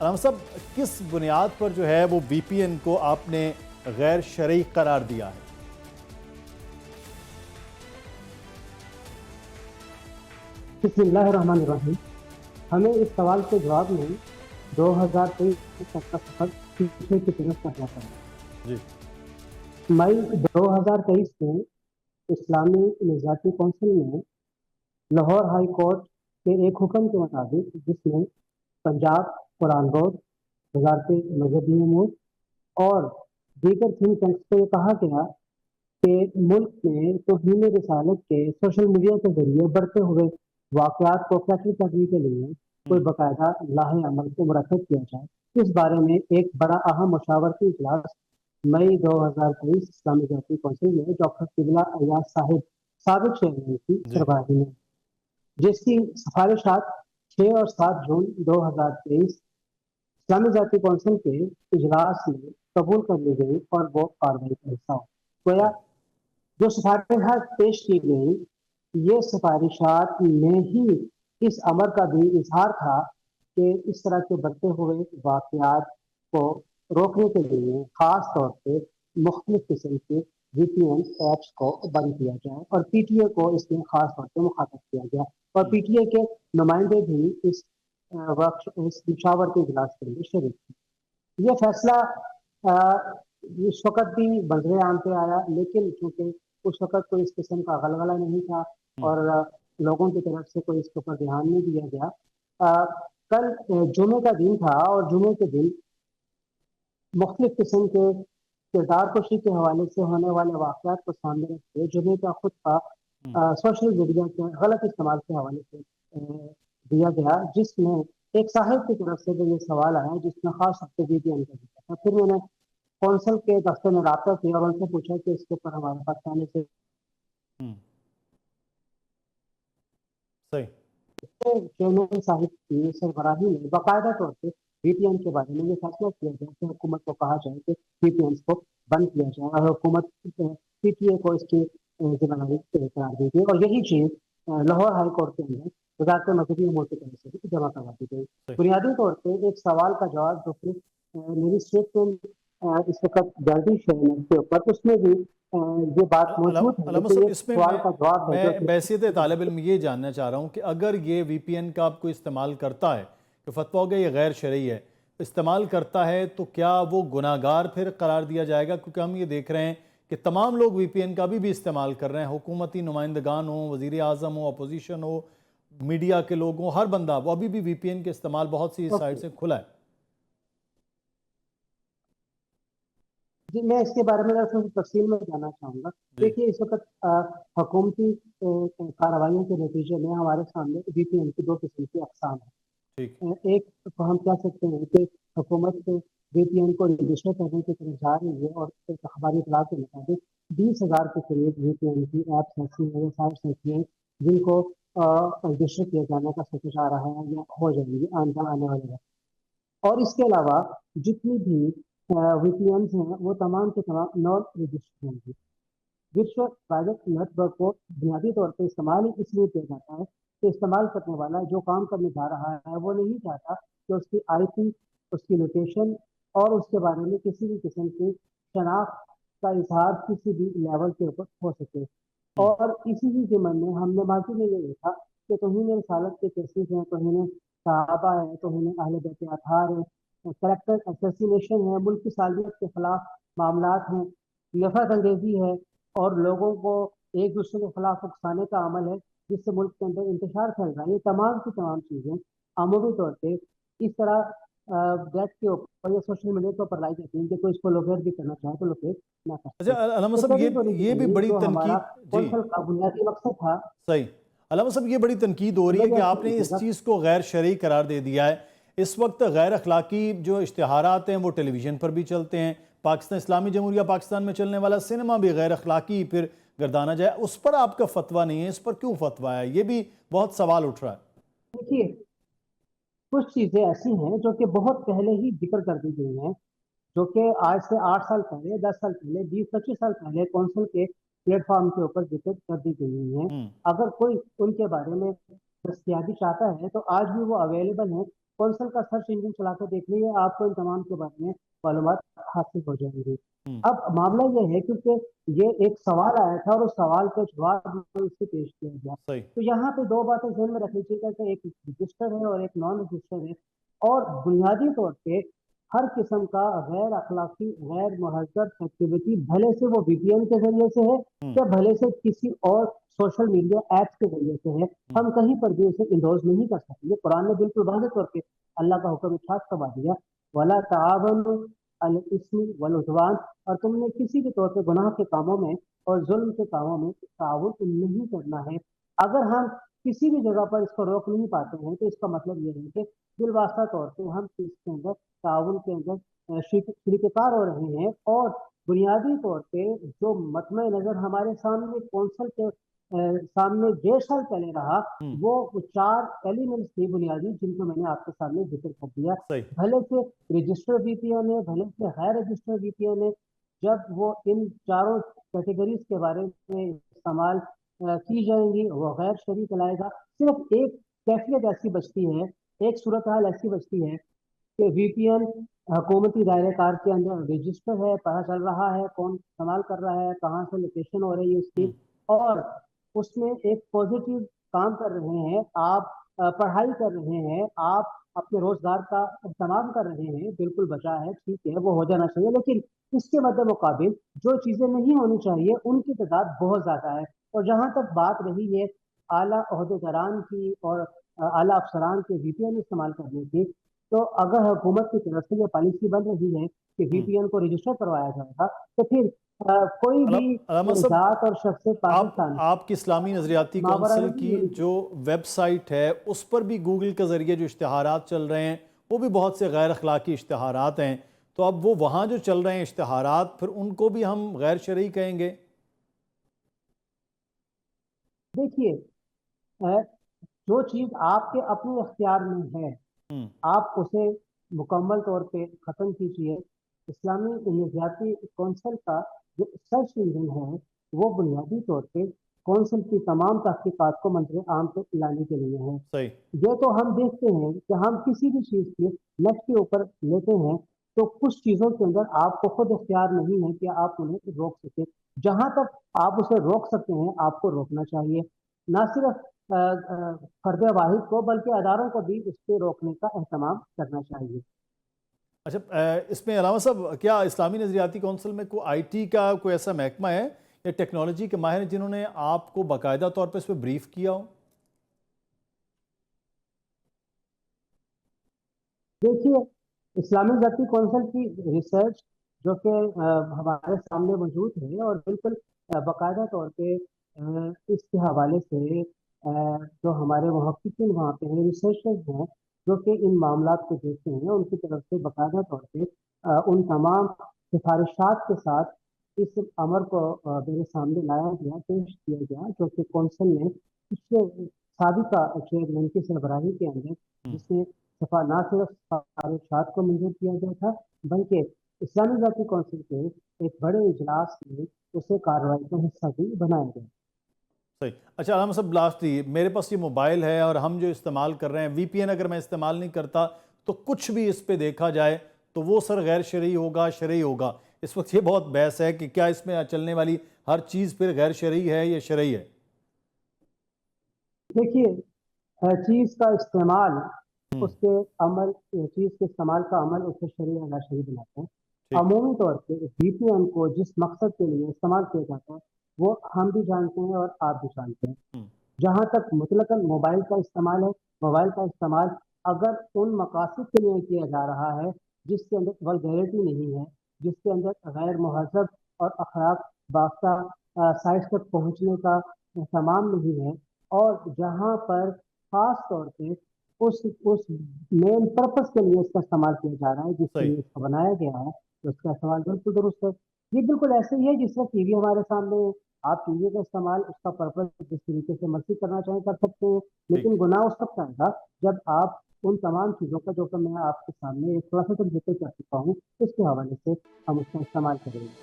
علامہ صاحب کس بنیاد پر جو ہے وہ وی پی این کو آپ نے غیر شرعی قرار دیا ہے؟ بسم اللہ الرحمن الرحیم. ہمیں اس سوال کے جواب میں 2023 تک کا سفر پیچھے کی طرف کرنا پڑا. جی مئی 2023 میں اسلامی نظاتی کونسل نے لاہور ہائی کورٹ کے ایک حکم کے مطابق، جس میں پنجاب قرآن بورڈ، وزارت مذہبی امور اور دیگر تھنک ٹینکس کو یہ کہا گیا کہ ملک میں توہین رسالت کے سوشل میڈیا کے ذریعے بڑھتے ہوئے واقعات کو فیصلہ کرنے کے لیے کوئی باقاعدہ لاہ عمل کو مرتب کیا جائے. اس بارے میں ایک بڑا اہم مشاورتی اجلاس مئی 2023 اسلامی نظاتی کونسل میں ڈاکٹر قبلہ ایاز صاحب سابق چیئرمین کی سربراہی میں، جس کی سفارشات 6 اور 7 جون 2023 اسلامی نظاتی کونسل کے اجلاس میں قبول کر لی گئی اور وہ کارروائی کا حصہ ہو. گویا جو سفارشات پیش کی گئی، یہ سفارشات میں ہی اس امر کا بھی اظہار تھا کہ اس طرح کے بڑھتے ہوئے واقعات کو روکنے کے لیے خاص طور پہ مختلف قسم کے وی پی این ایپس کو بند کیا جائے، اور پی ٹی اے کو اس میں خاص طور پہ مخاطب کیا گیا، اور پی ٹی اے کے نمائندے بھی اس مشاورتی اجلاس کے لیے شریک تھے. یہ فیصلہ اس وقت بھی منظر عام پہ آیا، لیکن چونکہ اس وقت کوئی اس قسم کا غلغلہ نہیں تھا اور لوگوں کی طرف سے کوئی اس کے اوپر دھیان نہیں دیا گیا. کل جمعے کا دن تھا اور جمعے کے دن مختلف قسم کے کردار کشی کے حوالے سے ہونے والے واقعات کو سامنے رکھتے جمعے کا خطبہ سوشل میڈیا کے غلط استعمال کے حوالے سے دیا گیا، جس میں ایک صاحب کی طرف سے جو یہ سوال آیا، جس میں خاص طور پہ دیا تھا. پھر میں نے کونسل کے دفتر میں رابطہ کیا اور ان سے پوچھا کہ اس کے اوپر ہمارے پاس آنے سے چیئرمین صاحب کی سربراہی میں باقاعدہ طور پہ وی پی این کے بارے میں یہ فیصلہ کیا گیا کہ حکومت کو کہا جائے کہ وی پی این کو بند کیا جائے، اور حکومت پی ٹی اے کو اس کی ذمہ داری قرار دی گئی، اور یہی چیز لاہور ہائی کورٹ کے اندر وزارت مذہبی امور کی طرف سے بھی جمع کروا دی گئی. بنیادی طور پہ ایک سوال کا جواب جو کہ میری اسٹیٹمنٹ اس وقت گردش ہے کے اوپر، اس میں بھی یہ بات موجود ہے علامہ کہ صاحب، یہ اس میں سوال کا جواب ہے. میں بحیثیت طالب علم یہ جاننا چاہ رہا ہوں کہ اگر یہ وی پی این کا آپ کو استعمال کرتا ہے، کہ فتویٰ ہو گیا یہ غیر شرعی ہے، استعمال کرتا ہے، تو کیا وہ گناہگار پھر قرار دیا جائے گا؟ کیونکہ ہم یہ دیکھ رہے ہیں کہ تمام لوگ وی پی این کا بھی استعمال کر رہے ہیں، حکومتی نمائندگان ہوں، وزیر اعظم ہو، اپوزیشن ہو، میڈیا کے لوگ ہوں، ہر بندہ وہ ابھی بھی وی پی این کے استعمال بہت سی سائٹ سے کھلا ہے. جی، میں اس کے بارے میں تفصیل میں جاننا چاہوں گا. دیکھیے، اس وقت حکومتی کارروائیوں کے نتیجے میں ہمارے سامنے وی پی این کی 2 قسم کی اقسام ہیں. ایک تو ہم کہہ سکتے ہیں کہ حکومت وی پی این کو رجسٹر کرنے کی طرف جا رہی ہے، اور ایک اخباری اطلاع کے مطابق 20,000 کے قریب وی پی این کی ایپس ایسی ہیں، سائٹس ایسی ہیں جن کو رجسٹر کیے جانے کا سوچا جا رہا ہے یا ہو جائیں گی آنے والے وقت. اور اس کے علاوہ جتنی بھی وی پی اینز ہیں وہ تمام کے تمام نان رجسٹرڈ ہوں گی. ورچوئل پرائیویٹ نیٹ ورک کو بنیادی طور پہ استعمال اس لیے کیا جاتا ہے کہ استعمال کرنے والا جو کام کرنے جا رہا ہے وہ نہیں چاہتا کہ اس کی آئی پی، اس کی لوکیشن اور اس کے بارے میں کسی بھی قسم کی شناخت کا اظہار کسی بھی لیول کے اوپر ہو سکے. اور اسی ہی ضمن میں ہم نے ماضی میں یہ دیکھا کہ توہین رسالت کے کیسز ہیں، توہین صحابہ ہے، توہین اہل بیت اطہار ہے، کریکٹر اسیسینیشن ہے، ملک کی سالمیت کے خلاف معاملات ہیں، نفرت انگیزی ہے، اور لوگوں کو ایک دوسرے کے خلاف اکسانے کا عمل ہے جس سے ملک کے اندر انتشار پھیل رہا ہے. یہ تمام کی تمام چیزیں عمومی طور پہ اس طرح گیٹ کے اوپر یا سوشل میڈیا کے اوپر لائی جاتی ہیں کہ کوئی اس کو لوکیٹ بھی کرنا چاہے تو لوکیٹ نہ کر سکے. اچھا علامہ صاحب، یہ بھی بڑی جو ہمارا تنقید، کونسل کا بنیادی مقصد تھا. صحیح. علامہ صاحب، یہ بڑی تنقید ہو رہی ہے کہ آپ نے اس چیز کو غیر شرعی قرار دے دیا ہے. اس وقت غیر اخلاقی جو اشتہارات ہیں وہ ٹیلی ویژن پر بھی چلتے ہیں، پاکستان اسلامی جمہوریہ پاکستان میں چلنے والا سینما بھی غیر اخلاقی پھر گردانا جائے، اس پر آپ کا فتویٰ نہیں ہے، اس پر کیوں فتویٰ ہے؟ یہ بھی بہت سوال اٹھ رہا ہے. دیکھیے، کچھ چیزیں ایسی ہیں جو کہ بہت پہلے ہی ذکر کر دی گئی ہیں، جو کہ آج سے 8 سال پہلے، 10 سال پہلے، 20-25 سال پہلے کونسل کے پلیٹ فارم کے اوپر ذکر کر دی گئی ہیں. اگر کوئی ان کے بارے میں دستیابی چاہتا ہے تو آج بھی وہ اویلیبل ہیں. कौंसल का सर्च इंजन चला कर देख लीजिए, आपको इन तमाम के बारे में मालूमात हासिल हो जाएंगी। हम्म, अब मामला ये है क्योंकि ये एक सवाल आया था और उस सवाल का जवाब इससे पेश किया गया। सही। तो यहाँ पे दो बातें ध्यान में रख लीजिएगा कि एक रजिस्टर है और एक नॉन रजिस्टर है, और बुनियादी तौर पे हर किस्म का गैर अखलाकी गैर महजब एक्टिविटी भले से वो वीपीएन के जरिए से है हम्म, या भले से किसी और सोशल मीडिया ऐप्स के जरिए से है, हम्म, हम कहीं पर भी उसे इंडोर्स नहीं कर सकते। ये कुरान ने बिल्कुल वाज़ेह तौर पे अल्लाह का हुक्म इरशाद फरमा दिया, वला तावनु अल इस्मी वल उदवान, और तुमने किसी भी तौर पे गुनाह के कामों में और जुल्म के कामों में ताउन नहीं करना है। अगर हम किसी भी जगह पर इसको रोक नहीं पाते हैं तो इसका मतलब ये है कि बिलवास्ता तौर पे हम इसके अंदर ताउन के अंदर शरीककार हो रहे हैं। और बुनियादी तौर पे जो मतमे नज़र हमारे सामने कौंसल के सामने 1.5 साल पहले रहा, हम्म, वो 4 एलिमेंट्स थे बुनियादी, जिनको मैंने आपके सामने जिक्र कर दिया। सही। भले से रजिस्टर वीपीएन है, भले से गैर रजिस्टर वीपीएन है, जब वो इन चारों कैटेगरीज के बारे में इस्तेमाल की जाएंगी, वो गैर शरीक लाएगा। सिर्फ एक कैफियत ऐसी बचती है, एक सूरत हाल ऐसी बचती है कि वीपीएन हुकूमती दायरे कार के अंदर रजिस्टर है, पता चल रहा है कौन इस्तेमाल कर रहा है, कहाँ से लोकेशन हो रही है उसकी, हम्म, और उसमें एक पॉजिटिव काम कर रहे हैं आप, पढ़ाई कर रहे हैं आप, अपने रोजगार का इस्तेमाल कर रहे हैं, बिल्कुल बचा है, ठीक है, वो हो जाना चाहिए। लेकिन इसके मद्दे मुकाबिल जो चीजें नहीं होनी चाहिए उनकी तादाद बहुत ज्यादा है। और जहां तक बात रही है आला ओहदेदारान की और आला अफसरान के वीपीएन इस्तेमाल करने की, तो अगर हुकूमत की तरफ से ये पॉलिसी बन रही है कि हम्म। वीपीएन को रजिस्टर करवाया जाएगा, तो फिर कोई भी अलामा साहब, जात और शख्स पाकिस्तान आपकी इस्लामी नज़रियाती कौंसिल मावरानती की नहीं। जो वेबसाइट है उस पर भी गूगल के ज़रिए जो इश्तहारात चल रहे हैं वो भी बहुत से गैर अखलाकी इश्तहारात हैं, तो अब वो वहाँ जो चल रहे हैं इश्तहारात, फिर उनको भी हम गैर शरई कहेंगे? देखिए, जो चीज आपके अपने अख्तियार में है, हम्म, आप उसे मुकम्मल तौर पे ख़त्म कीजिए। इस्लामी नज़रियाती कौंसिल का जो सर्च इंजन है, वो बुनियादी तौर पे कौंसिल की तमाम तहकीकात को मंजर आम पे लाने के लिए है। सही। ये तो हम देखते हैं कि हम किसी भी चीज़ के नेट के ऊपर लेते हैं तो कुछ चीज़ों के अंदर आपको खुद इख्तियार नहीं है कि आप उन्हें रोक सके। जहां तक आप उसे रोक सकते हैं आपको रोकना चाहिए, ना सिर्फ फर्द वाहिद को बल्कि अदारों को भी इस पे रोकने का एहतमाम करना चाहिए। अच्छा, इसमें अलामा साहब, क्या इस्लामी नज़रियाती कौंसिल में कोई आईटी का कोई ऐसा महकमा है या टेक्नोलॉजी के माहिर हैं जिन्होंने आपको बाकायदा तौर पर इस पर ब्रीफ किया हो? देखिए, इस्लामिक जाति कौंसिल की रिसर्च जो कि हमारे सामने मौजूद है, और बिल्कुल बाकायदा तौर पे इसके हवाले से जो हमारे मुहक्किकीन वहाँ पे हैं, रिसर्चर्स हैं जो कि इन मामलात को देखते हैं, उनकी तरफ से बाकायदा तौर पे उन तमाम सिफारिशात के साथ इस अमर को मेरे सामने लाया गया, पेश किया गया, जो कि कौंसिल ने पिछले साबिका चेयरमैन की सरबराही के अंदर, हम्म, जिसमें सफा ना सिर्फ सिफारिशात को मंजूर किया गया था, बल्कि इस्लामी जाति कौंसिल के एक बड़े इजलास में उसे कार्रवाई का हिस्सा भी बनाया गया। सही। अच्छा अलामा साहब, लास्ट ही, मेरे पास ये मोबाइल है और हम जो इस्तेमाल कर रहे हैं, वीपीएन अगर मैं इस्तेमाल नहीं करता तो कुछ भी इस पे देखा जाए तो वो सर गैर शरई होगा, शरई होगा? इस वक्त ये बहुत बहस है कि क्या इसमें चलने वाली हर चीज़ फिर गैर शरई है या शरई है? देखिए, चीज़ का इस्तेमाल, हम्म, उसके अमल, चीज़ के इस्तेमाल का अमल उसे शरई या नाशरई बनाते हैं। ठीक। अमूमी तौर पे वीपीएन को जिस मकसद के लिए इस्तेमाल किया जाता है वो हम भी जानते हैं और आप भी जानते हैं। हम्म, जहाँ तक मुतलकन मोबाइल का इस्तेमाल है, मोबाइल का इस्तेमाल अगर उन मकासद के लिए किया जा रहा है जिसके अंदर वल्गैरिटी नहीं है, जिसके अंदर गैर महजब और अखलाक बाफ्ता साइट्स तक पहुँचने का तमाम नहीं है, और जहाँ पर खास तौर पे उस मेन पर्पस के लिए इसका इस्तेमाल किया जा रहा है जिसके सही। लिए इसका बनाया गया है, तो इसका इस्तेमाल बिल्कुल दुरुस्त है। ये बिल्कुल ऐसे ही है जिस तरह टीवी हमारे सामने है, आप टीवी का इस्तेमाल उसका पर्पस जिस तरीके से मर्जी करना चाहें कर सकते हैं, ठीक। लेकिन गुनाह उस वक्त आएगा जब आप उन तमाम चीज़ों का, जो कि मैं आपके सामने एक थोड़ा सा जिक्र कर चुका हूँ, उसके हवाले से हम उसका इस्तेमाल करेंगे।